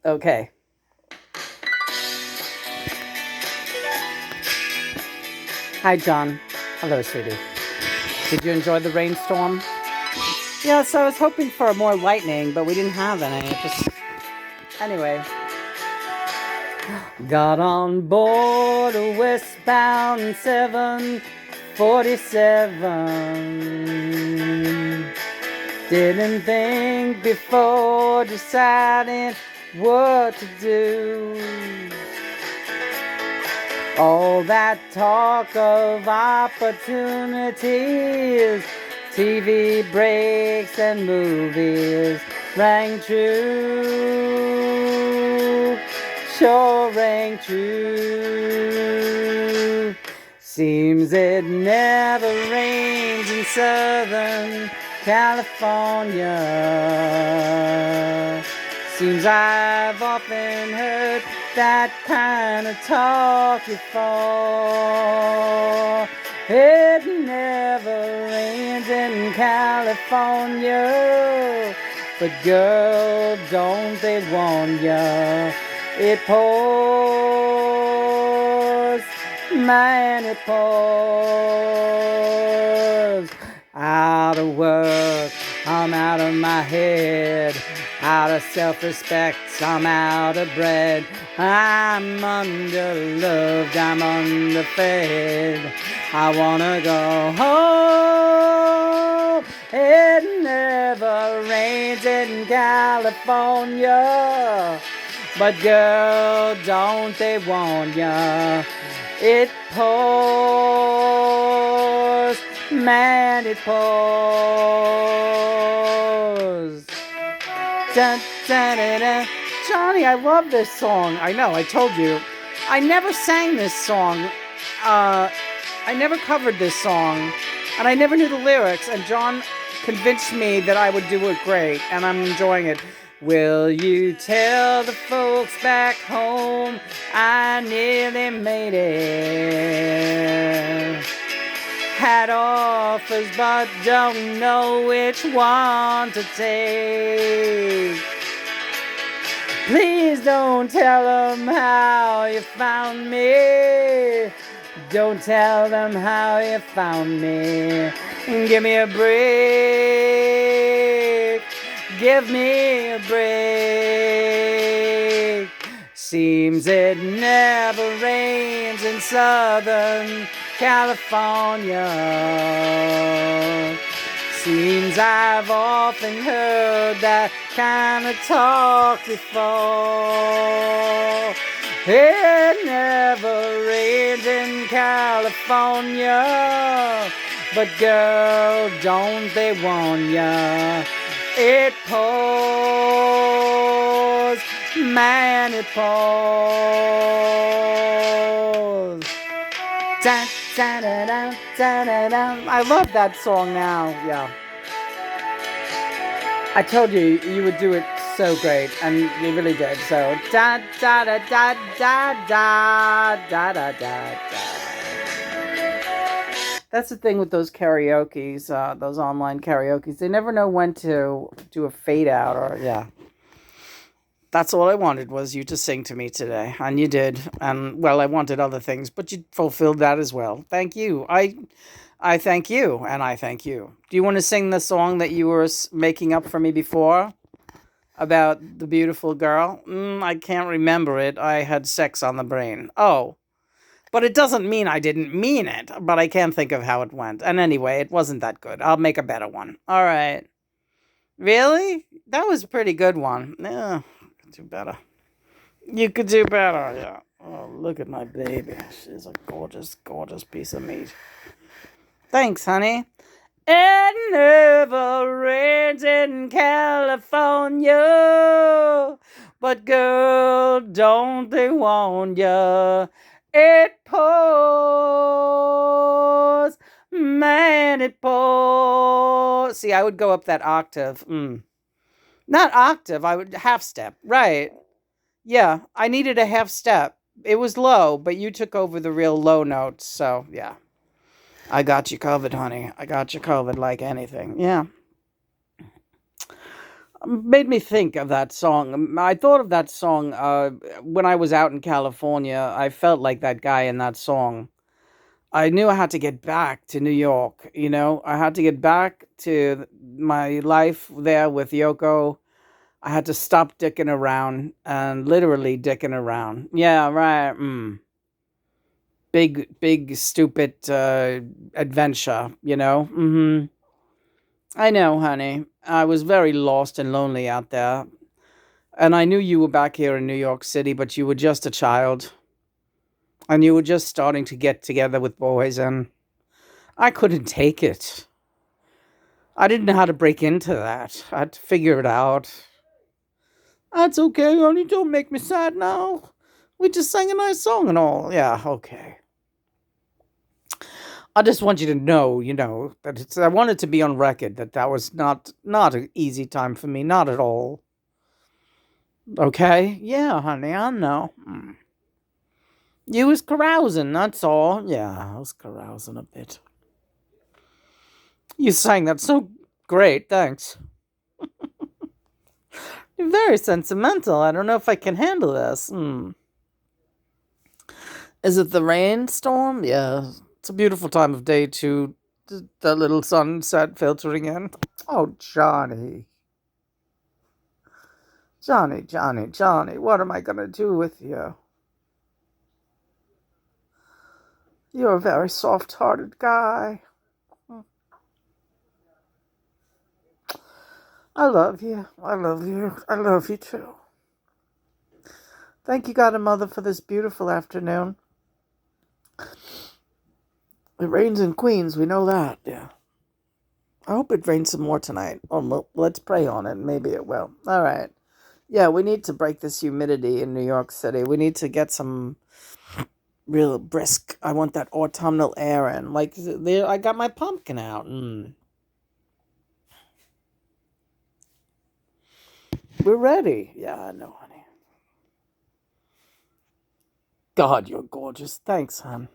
Okay. Hi, John. Hello, sweetie. Did you enjoy the rainstorm? Yeah, so I was hoping for more lightning, but we didn't have any. It just anyway. Got on board a westbound 747. Didn't think before deciding what to do. All that talk of opportunities, TV breaks and movies rang true, sure rang true. Seems it never rains in Southern California. Seems I've often heard that kind of talk before. It never rains in California, but girl, don't they warn ya? It pours, man, it pours. Out of work, I'm out of my head. Out of self-respect, I'm out of bread. I'm underloved, I'm underfed. I wanna go home. It never rains in California, but girl, don't they warn ya? It pours, man, it pours. Dun, dun, dun, dun. Johnny, I love this song. I know, I told you. I never sang this song. I never covered this song. And I never knew the lyrics. And John convinced me that I would do it great. And I'm enjoying it. Will you tell the folks back home I nearly made it? Had offers but don't know which one to take. Please don't tell them how you found me. Don't tell them how you found me. Give me a break. Give me a break. Seems it never rains in Southern California. Seems I've often heard that kind of talk before. It never rains in California, but girl, don't they warn ya? It pours, man, it pours. Dun, dun, dun, dun, dun, dun. I love that song now. Yeah. I told you you would do it so great, and you really did. So da da da da da da da da da. That's the thing with those karaoke's, those online karaoke's. They never know when to do a fade out, or yeah. That's all I wanted was you to sing to me today, and you did. And well, I wanted other things, but you fulfilled that as well. Thank you. I thank you, and I thank you. Do you want to sing the song that you were making up for me before about the beautiful girl? I can't remember it. I had sex on the brain. Oh, but it doesn't mean I didn't mean it. But I can't think of how it went. And anyway, it wasn't that good. I'll make a better one. All right. Really? That was a pretty good one. Yeah. Do better. You could do better, yeah. Oh, look at my baby. She's a gorgeous, gorgeous piece of meat. Thanks, honey. It never rains in California, but girl, don't they warn ya? It pours, man, it pours. See, I would go up that octave. Not octave, I would half step. Right. Yeah, I needed a half step. It was low, but you took over the real low notes. So, yeah. I got you covered, honey. I got you covered like anything. Yeah. Made me think of that song. I thought of that song when I was out in California. I felt like that guy in that song. I knew I had to get back to New York. I had to get back to my life there with Yoko. I had to stop dicking around and literally dicking around. Yeah, right. Big, big, stupid adventure. I know, honey. I was very lost and lonely out there. And I knew you were back here in New York City, but you were just a child. And you were just starting to get together with boys, and I couldn't take it. I didn't know how to break into that. I had to figure it out. That's okay, honey. Don't make me sad now. We just sang a nice song and all. Yeah, okay. I just want you to know, that I wanted to be on record that was not an easy time for me, not at all. Okay? Yeah, honey, I know. You was carousing, that's all. Yeah, I was carousing a bit. You sang that so great, thanks. You're very sentimental. I don't know if I can handle this. Is it the rainstorm? Yeah, it's a beautiful time of day too. The little sunset filtering in. Oh, Johnny. Johnny, Johnny, Johnny, what am I going to do with you? You're a very soft-hearted guy. I love you. I love you. I love you too. Thank you, God and Mother, for this beautiful afternoon. It rains in Queens. We know that. Yeah. I hope it rains some more tonight. Oh, well, let's pray on it. Maybe it will. All right. Yeah, we need to break this humidity in New York City. We need to get some real brisk. I want that autumnal air in. Like there, I got my pumpkin out. We're ready. Yeah, I know, honey. God, you're gorgeous. Thanks, hon.